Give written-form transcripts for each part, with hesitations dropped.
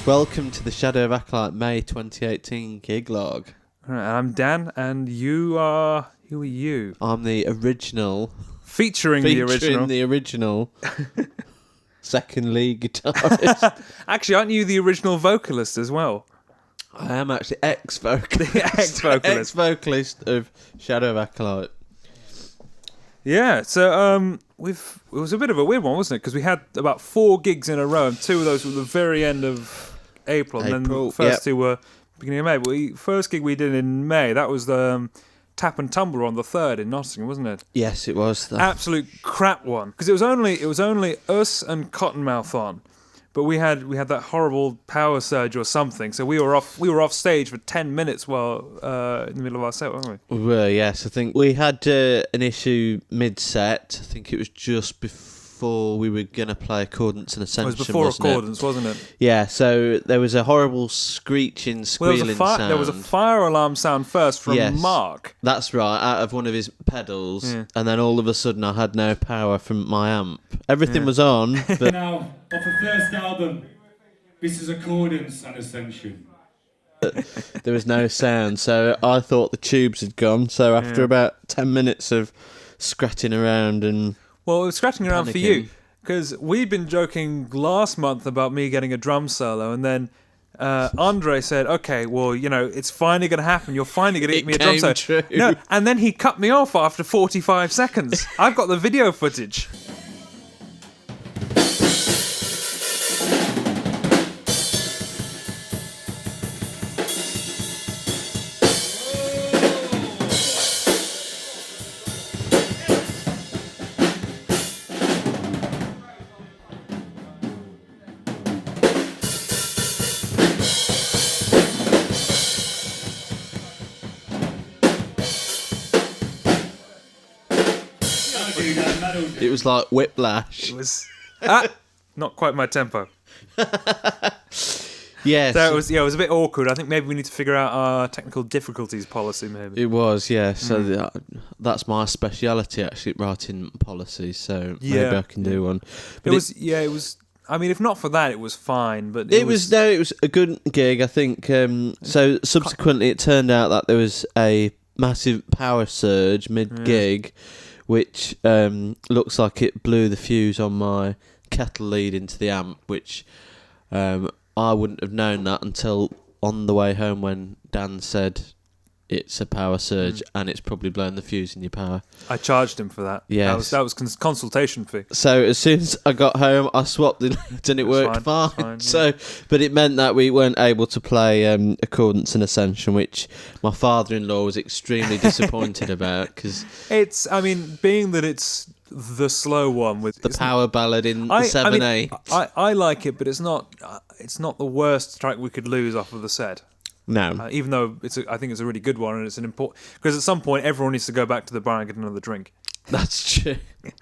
Welcome to the Shadow of Acolyte May 2018 gig log. Right, I'm Dan, and you are... Who are you? I'm the original... Featuring the original second lead guitarist. Actually, aren't you the original vocalist as well? I am actually ex-vocalist. Ex-vocalist. Ex-vocalist of Shadow of Acolyte. Yeah, so it was a bit of a weird one, wasn't it? Because we had about 4 gigs in a row, and 2 of those were the very end of April, and then the first 2 were beginning of May. But the first gig we did in May, that was the Tap and Tumble on the 3rd in Nottingham, wasn't it? Yes, it was. Absolute crap one, because it was only us and Cottonmouth on, but we had that horrible power surge or something, so we were off stage for 10 minutes while in the middle of our set, weren't we? We were, yes. I think we had an issue mid-set. I think it was just before we were going to play Accordance and Ascension. It was before Accordance, wasn't it? Yeah, so there was a horrible screeching, squealing sound. There was a fire alarm sound first from Mark. That's right, out of one of his pedals, and then all of a sudden I had no power from my amp. Everything was on, but... Now, off the first album, this is Accordance and Ascension. There was no sound, so I thought the tubes had gone, so after about 10 minutes of scratching around and... Well, it was scratching around for you, because we'd been joking last month about me getting a drum solo, and then Andre said, okay, well, you know, it's finally going to happen. You're finally going to get me a drum solo. True. No, and then he cut me off after 45 seconds. I've got the video footage. It was like whiplash. It was not quite my tempo. Yes. So it was a bit awkward. I think maybe we need to figure out our technical difficulties policy, maybe. It was, yeah. So that's my speciality, actually, writing policies. So maybe I can do one. But it was. I mean, if not for that, it was fine. But it was a good gig, I think. So subsequently, it turned out that there was a massive power surge mid-gig, which looks like it blew the fuse on my kettle lead into the amp, which I wouldn't have known that until on the way home when Dan said it's a power surge and it's probably blown the fuse in your power. I charged him for that. Yeah, that was consultation fee. So as soon as I got home, I swapped it and it worked fine. So, but it meant that we weren't able to play Accordance and Ascension, which my father-in-law was extremely disappointed about, because it's. I mean, being that it's the slow one with the power ballad in 7/8. I like it, but it's not the worst track we could lose off of the set. No, even though I think it's a really good one, and it's an important, because at some point everyone needs to go back to the bar and get another drink. That's true.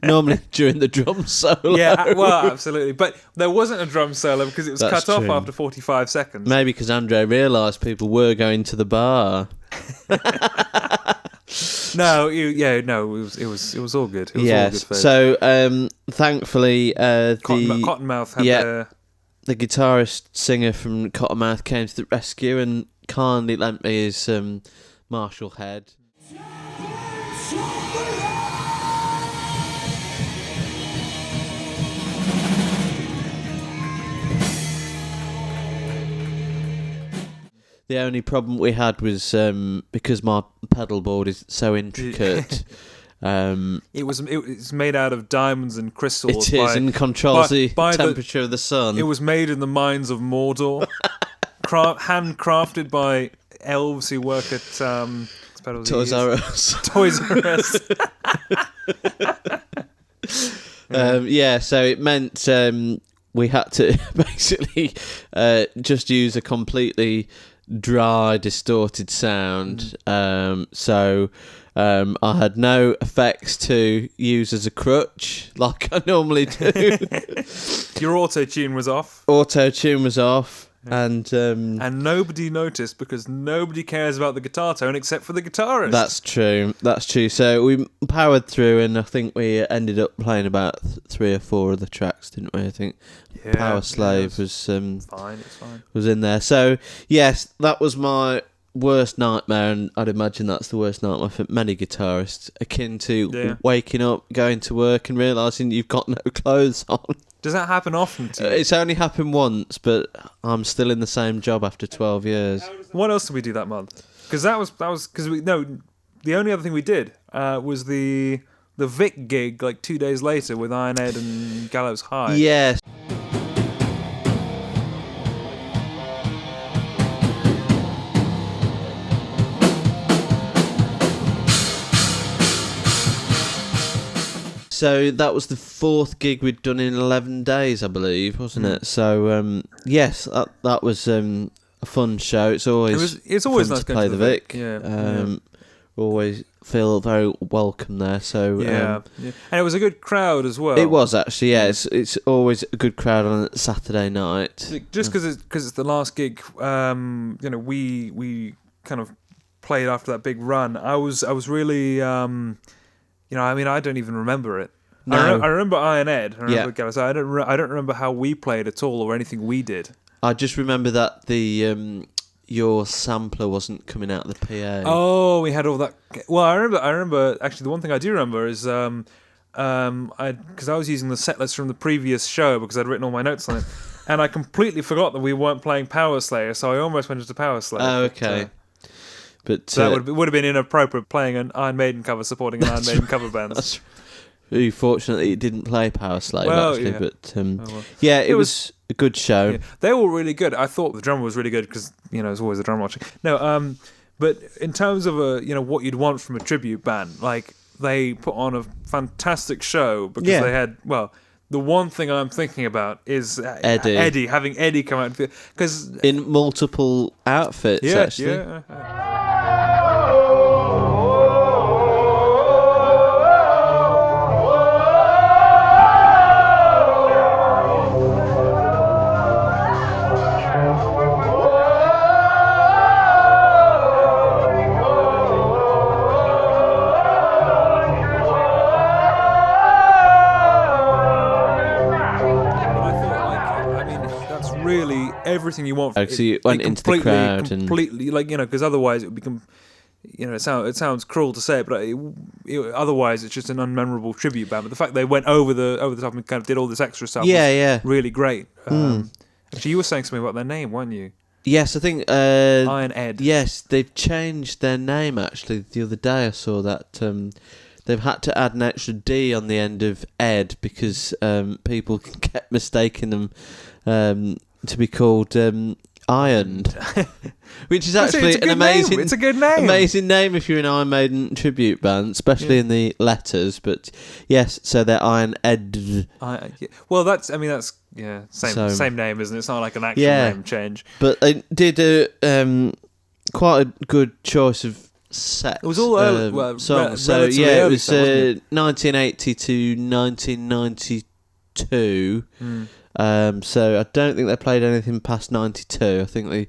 Normally during the drum solo. Yeah, well, absolutely. But there wasn't a drum solo because it was cut off after 45 seconds. Maybe because Andre realised people were going to the bar. No, it was all good. It was all good. So thankfully, Cottonmouth had the guitarist singer from Cottonmouth came to the rescue and kindly lent me his Marshall head. The only problem we had was because my pedal board is so intricate. It's made out of diamonds and crystals. It is, and controls the temperature of the sun. It was made in the mines of Mordor, handcrafted by elves who work at Toys R Us. Toys R Us. So it meant we had to basically just use a completely dry, distorted sound. So I had no effects to use as a crutch like I normally do. Your auto-tune was off. Auto-tune was off. And nobody noticed because nobody cares about the guitar tone except for the guitarist. That's true. So we powered through, and I think we ended up playing about 3 or 4 of the tracks, didn't we? I think Power Slave was fine. It's fine. Was in there. So yes, that was my worst nightmare, and I'd imagine that's the worst nightmare for many guitarists, akin to waking up, going to work, and realising you've got no clothes on. Does that happen often to you? It's only happened once, but I'm still in the same job after 12 years. What else did we do that month? Because the only other thing we did was the Vic gig like 2 days later with Iron Ed and Gallows High. Yes. So that was the 4th gig we'd done in 11 days, I believe, wasn't it? So yes, that was a fun show. It's always fun nice to play the Vic. Yeah. Always feel very welcome there. So and it was a good crowd as well. It was actually, yeah. It's always a good crowd on a Saturday night. Just because it's the last gig, we kind of played after that big run. I was really. I don't even remember it. No. I remember Iron Ed. I remember Gallows. I don't remember how we played at all or anything we did. I just remember that your sampler wasn't coming out of the PA. Oh, we had all that. Well, I remember. Actually, the one thing I do remember is because I was using the set list from the previous show because I'd written all my notes on it, and I completely forgot that we weren't playing Power Slayer, so I almost went into Power Slayer. Oh, okay. But so that would have been inappropriate playing an Iron Maiden cover, supporting an Iron Maiden cover band. That's fortunately it didn't play Power Slave actually, but it was a good show. Yeah. They were really good. I thought the drummer was really good because there's always a drummer watching. No, but in terms of what you'd want from a tribute band, like they put on a fantastic show because they had the one thing I'm thinking about is having Eddie come out because in multiple outfits. Actually. Yeah. Everything you want. Actually, it went into the crowd completely, because otherwise it would become, it sounds cruel to say it, but otherwise it's just an unmemorable tribute band. But the fact they went over the top and kind of did all this extra stuff, was really great. Actually, you were saying something about their name, weren't you? Yes, I think Iron Ed. Yes, they've changed their name. Actually, the other day I saw that they've had to add an extra D on the end of Ed because people kept mistaking them. To be called Ironed, which is actually an amazing. It's a good name. Amazing name if you're an Iron Maiden tribute band, especially in the letters. But yes, so they're Iron Ed. Well, that's same name, isn't it? It's not like an actual name change. But they did quite a good choice of set. It was all early songs. So it was 1980 to 1992. So I don't think they played anything past 92. I think the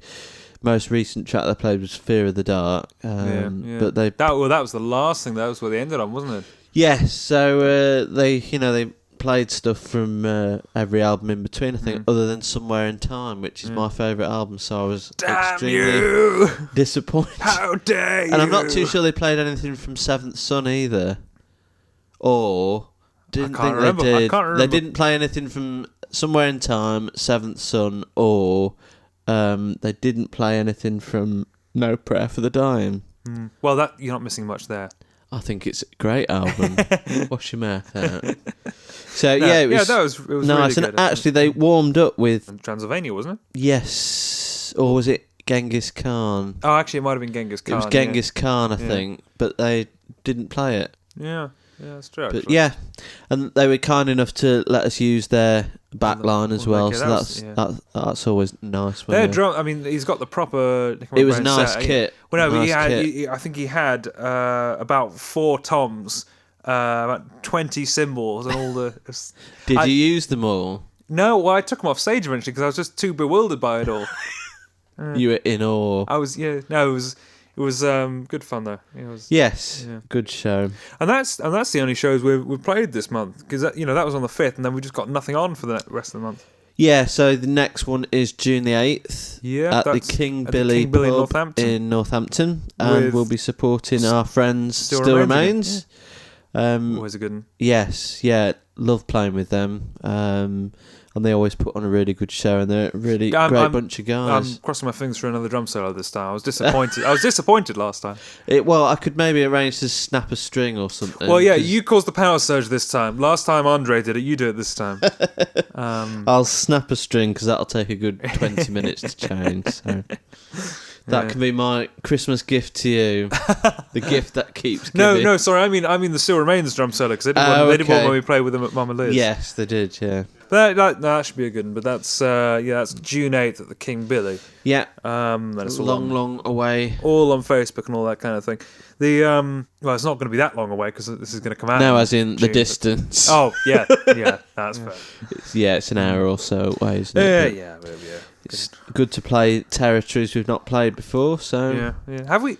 most recent track they played was Fear of the Dark. But that was the last thing. That was where they ended on, wasn't it? Yes. So they played stuff from every album in between. I think, other than Somewhere in Time, which is my favourite album. So I was extremely disappointed. How dare you! And I'm not too sure they played anything from Seventh Son either. Or didn't think remember. they did. I can't remember. They didn't play anything from Somewhere in Time, Seventh Son, or they didn't play anything from No Prayer for the Dying. Well, you're not missing much there. I think it's a great album. Wash your mouth out. So it was nice. Really and good, actually, they warmed up with Transylvania, wasn't it? Yes, or was it Genghis Khan? Oh, actually, it might have been Genghis Khan. It was Genghis Khan, I think, but they didn't play it. Yeah, that's true. But and they were kind enough to let us use their backline as well. So that's always nice. Their drum. I mean, he's got the proper. It was a nice kit. Well, no, I think he had about 4 toms, about 20 cymbals, and all the. Did you use them all? No, well, I took them off stage eventually because I was just too bewildered by it all. You were in awe. I was, yeah. No, it was good fun though. It was, yes, yeah. Good show. And that's the only shows we've played this month because that was on the 5th, and then we just got nothing on for the rest of the month. Yeah, so the next one is June the 8th. Yeah, at the King Billy pub in Northampton, and we'll be supporting our friends Still Remains. Always a good one. Yes, yeah, love playing with them. And they always put on a really good show, and they're a really great bunch of guys. I'm crossing my fingers for another drum solo this time. I was disappointed. I was disappointed last time. Well, I could maybe arrange to snap a string or something. Well, yeah, you caused the power surge this time. Last time Andre did it, you do it this time. I'll snap a string because that'll take a good 20 minutes to change. So that can be my Christmas gift to you. The gift that keeps giving. No, sorry. I mean the Still Remains drum solo because they did one when we played with them at Mama Liz. Yes, they did. Yeah. But that should be a good one. But that's June 8th at the King Billy. Yeah. And it's long away. All on Facebook and all that kind of thing. Well, it's not going to be that long away because this is going to come out. No, as in the distance. Oh, yeah, that's fair. It's an hour or so away, isn't it? Yeah. It's good to play territories we've not played before. So yeah. Have we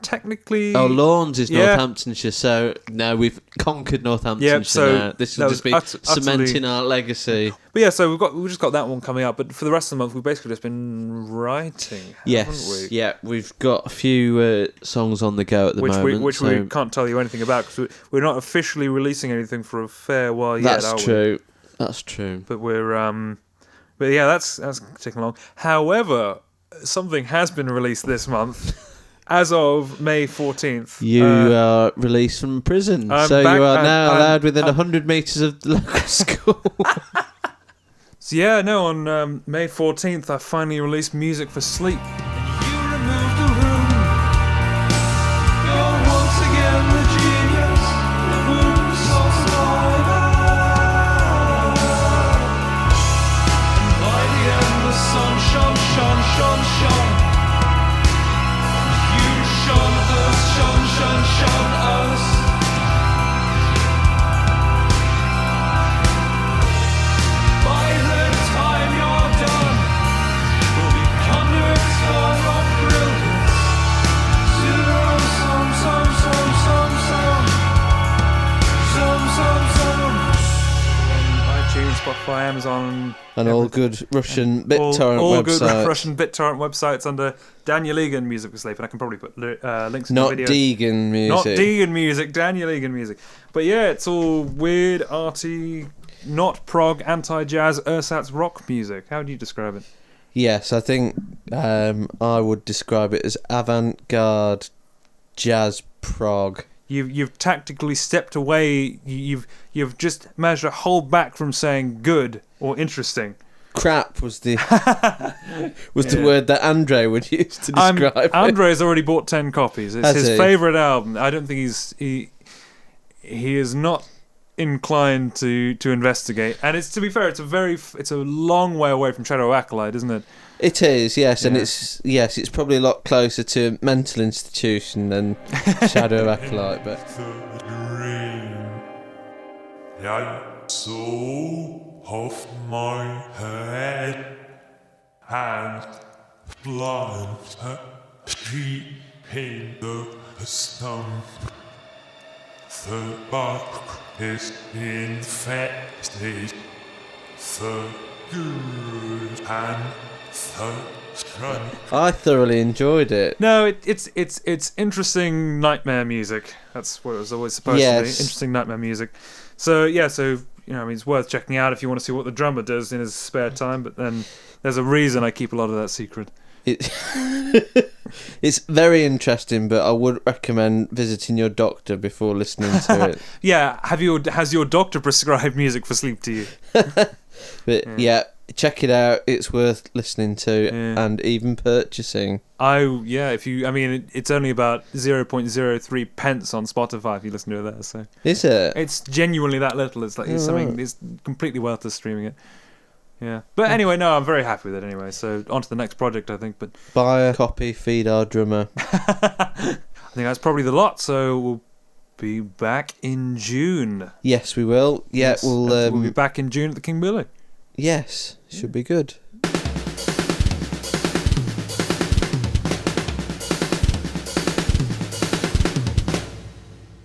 technically? Oh, Lawns is Northamptonshire, so no, we've conquered Northamptonshire now. This will just be cementing our legacy. But yeah, so we've just got that one coming up. But for the rest of the month, we've basically just been writing. Haven't we? Yeah, we've got a few songs on the go at the moment, which we can't tell you anything about because we're not officially releasing anything for a fair while yet. That's true. But we're but yeah, that's taking long. However, something has been released this month. As of May 14th. You are released from prison, so you are now allowed within 100 metres of the local school. So yeah, no, on May 14th I finally released Music for Sleep. You removed the room. You're once again the genius. The moon's so and by the end the sun shone. Shone us. By the time you're done, we'll be conductor of brilliance. Zero iTunes, Spotify, Amazon, and all good Russian BitTorrent websites. All good Russian BitTorrent websites under Daniel Egan Music for Sleep, and I can probably put links in the video. Not Deegan music. Not Deegan music, Daniel Egan music. But yeah, it's all weird, arty, not prog, anti-jazz, ersatz rock music. How do you describe it? Yes, I think I would describe it as avant-garde jazz prog. You've tactically stepped away. You've just managed to hold back from saying good or interesting. Crap was the the word that Andre would use to describe it. Andre's already bought 10 copies. It's his favourite album. I don't think he is not inclined to investigate. And it's, to be fair, it's a long way away from Shadow Acolyte, isn't it? It is, yes, and it's probably a lot closer to a mental institution than Shadow Acolyte, but so off my head and blind sheep in the stump. The bark is infested. The good and I thoroughly enjoyed it. No, it's interesting nightmare music. That's what it was always supposed to be. Interesting nightmare music. So it's worth checking out if you want to see what the drummer does in his spare time. But then there's a reason I keep a lot of that secret. It's very interesting, but I would recommend visiting your doctor before listening to it. Yeah, has your doctor prescribed Music for Sleep to you? But check it out. It's worth listening to and even purchasing. It's only about 0.03 pence on Spotify if you listen to it there. So is it? It's genuinely that little. It's like it's something. It's completely worth us streaming it. Yeah, but anyway, no, I'm very happy with it anyway. So on to the next project, I think. But buy a copy, feed our drummer. I think that's probably the lot. So we'll be back in June. Yes, we will. Yeah, we'll be back in June at the King Billy. Yes, should be good.